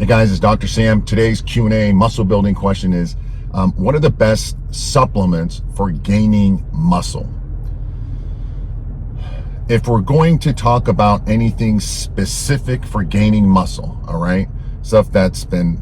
Hey guys, it's Dr. Sam. Today's Q&A muscle building question is, what are the best supplements for gaining muscle? If we're going to talk about anything specific for gaining muscle, all right, stuff that's been,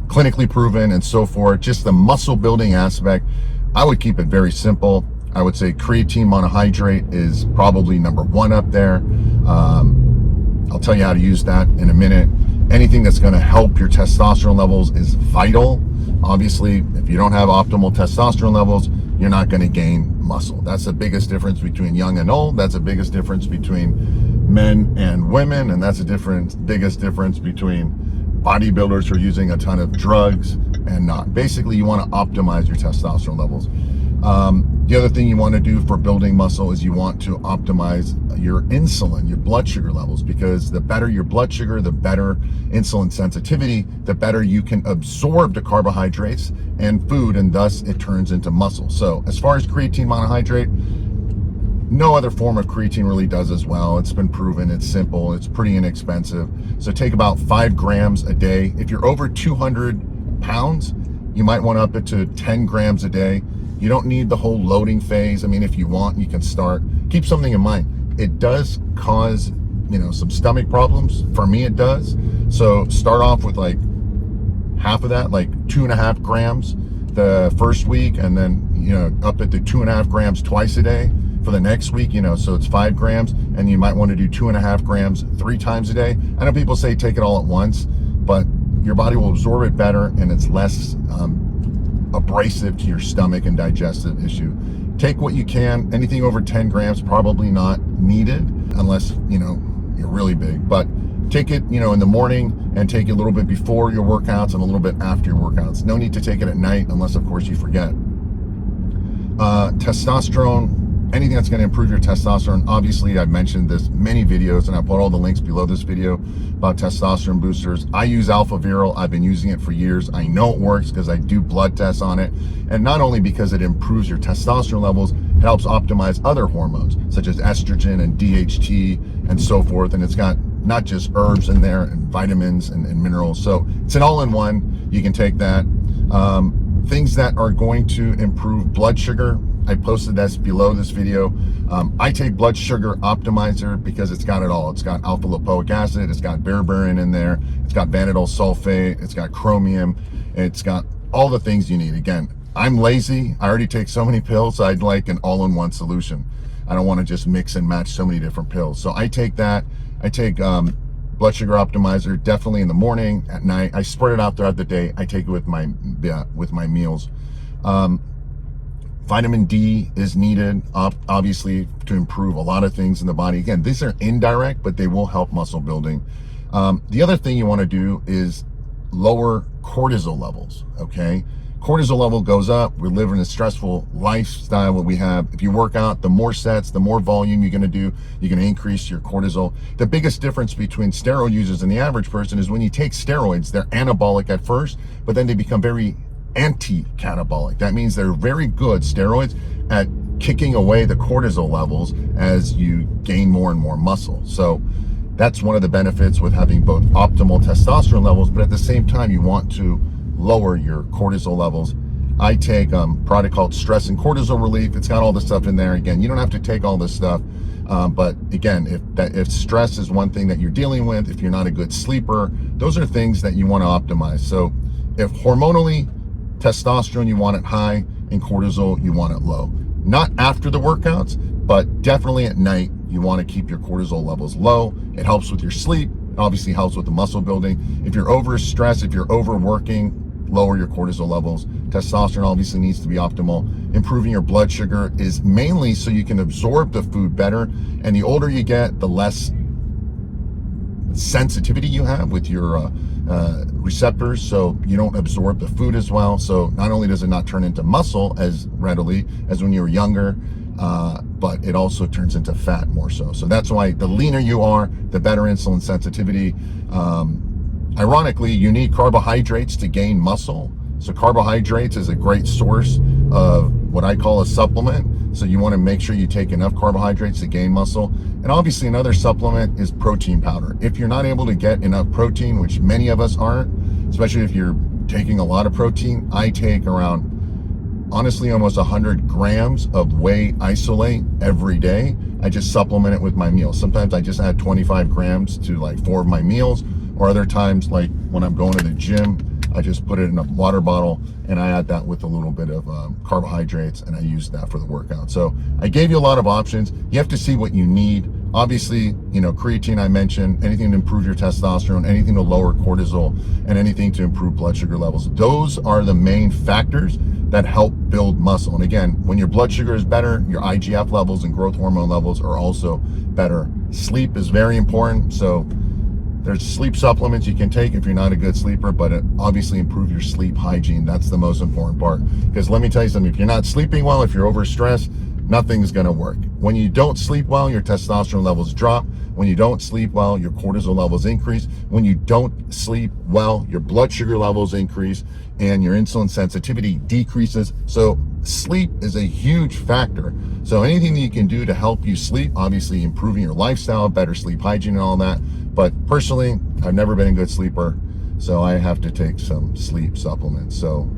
clinically proven and so forth, just the muscle building aspect, I would keep it very simple. I would say creatine monohydrate is probably number one up there. I'll tell you how to use that in a minute. Anything that's going to help your testosterone levels is vital. Obviously, if you don't have optimal testosterone levels, you're not going to gain muscle. That's the biggest difference between young and old. That's the biggest difference between men and women. And that's the biggest difference between bodybuilders who are using a ton of drugs and not. Basically, you want to optimize your testosterone levels. The other thing you want to do for building muscle is you want to optimize your insulin, your blood sugar levels, because the better your blood sugar, the better insulin sensitivity, the better you can absorb the carbohydrates and food, and thus it turns into muscle. So as far as creatine monohydrate, no other form of creatine really does as well. It's been proven, it's simple, it's pretty inexpensive. So take about 5 grams a day. If you're over 200 pounds, you might want to up it to 10 grams a day. You don't need the whole loading phase. I mean, if you want, you can start. Keep something in mind. It does cause, some stomach problems. For me, it does. So start off with like half of that, like 2.5 grams the first week, and then, up it to 2.5 grams twice a day for the next week, so it's 5 grams, and you might want to do 2.5 grams 3 times a day. I know people say take it all at once, but your body will absorb it better, and it's less abrasive to your stomach and digestive issue. Take what you can. Anything over 10 grams probably not needed unless you're really big, but take it in the morning, and take it a little bit before your workouts and a little bit after your workouts. No need to take it at night unless of course you forget. Testosterone, anything that's going to improve your testosterone. Obviously, I've mentioned this many videos, and I put all the links below this video about testosterone boosters. I use Alpha Viral. I've been using it for years. I know it works because I do blood tests on it. And not only because it improves your testosterone levels, it helps optimize other hormones such as estrogen and DHT and so forth. And it's got not just herbs in there and vitamins and minerals. So it's an all-in-one. You can take that. Things that are going to improve blood sugar, I posted this below this video. I take Blood Sugar Optimizer because it's got it all. It's got alpha lipoic acid, it's got berberine in there, it's got vanadyl sulfate, it's got chromium, it's got all the things you need. Again, I'm lazy. I already take so many pills, so I'd like an all-in-one solution. I don't want to just mix and match so many different pills. So I take that. I take Blood Sugar Optimizer definitely in the morning, at night. I spread it out throughout the day. I take it with my meals. Vitamin D is needed, obviously, to improve a lot of things in the body. Again, these are indirect, but they will help muscle building. The other thing you want to do is lower cortisol levels, okay? Cortisol level goes up. We live in a stressful lifestyle where we have, if you work out, the more sets, the more volume you're going to do, you're going to increase your cortisol. The biggest difference between steroid users and the average person is when you take steroids, they're anabolic at first, but then they become very anti-catabolic. That means they're very good, steroids, at kicking away the cortisol levels as you gain more and more muscle. So that's one of the benefits with having both optimal testosterone levels, but at the same time, you want to lower your cortisol levels. I take a product called Stress and Cortisol Relief. It's got all the stuff in there. Again, you don't have to take all this stuff, but again, if stress is one thing that you're dealing with, if you're not a good sleeper, those are things that you want to optimize. So if hormonally, testosterone, you want it high, and cortisol, you want it low. Not after the workouts, but definitely at night, you want to keep your cortisol levels low. It helps with your sleep. It obviously helps with the muscle building. If you're overstressed, if you're overworking, lower your cortisol levels. Testosterone obviously needs to be optimal. Improving your blood sugar is mainly so you can absorb the food better. And the older you get, the less sensitivity you have with your receptors, so you don't absorb the food as well. So not only does it not turn into muscle as readily as when you were younger, but it also turns into fat more so. So that's why the leaner you are, the better insulin sensitivity. Ironically, you need carbohydrates to gain muscle. So carbohydrates is a great source of what I call a supplement. So you want to make sure you take enough carbohydrates to gain muscle. And obviously another supplement is protein powder. If you're not able to get enough protein, which many of us aren't, especially if you're taking a lot of protein. I take around, honestly, almost 100 grams of whey isolate every day. I just supplement it with my meals. Sometimes I just add 25 grams to like 4 of my meals, or other times, like when I'm going to the gym, I just put it in a water bottle and I add that with a little bit of carbohydrates, and I use that for the workout. So I gave you a lot of options. You have to see what you need. Obviously, you know, creatine I mentioned, anything to improve your testosterone, anything to lower cortisol, and anything to improve blood sugar levels. Those are the main factors that help build muscle. And again, when your blood sugar is better, your IGF levels and growth hormone levels are also better. Sleep is very important. So there's sleep supplements you can take if you're not a good sleeper, but obviously improve your sleep hygiene. That's the most important part. Because let me tell you something, if you're not sleeping well, if you're overstressed, nothing's gonna work. When you don't sleep well, your testosterone levels drop. When you don't sleep well, your cortisol levels increase. When you don't sleep well, your blood sugar levels increase and your insulin sensitivity decreases. So sleep is a huge factor. So anything that you can do to help you sleep, obviously improving your lifestyle, better sleep hygiene and all that. But personally, I've never been a good sleeper, so I have to take some sleep supplements. So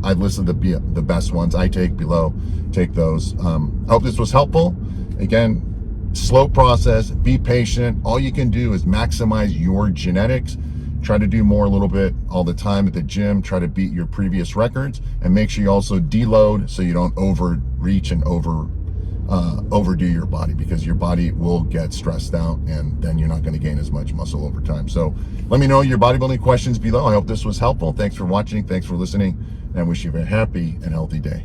I've listed the best ones I take below. Take those. I hope this was helpful. Again, slow process, be patient. All you can do is maximize your genetics. Try to do more a little bit all the time at the gym. Try to beat your previous records, and make sure you also deload so you don't overreach and overdo your body, because your body will get stressed out and then you're not going to gain as much muscle over time. So let me know your bodybuilding questions below. I hope this was helpful. Thanks for watching. Thanks for listening, and I wish you a very happy and healthy day.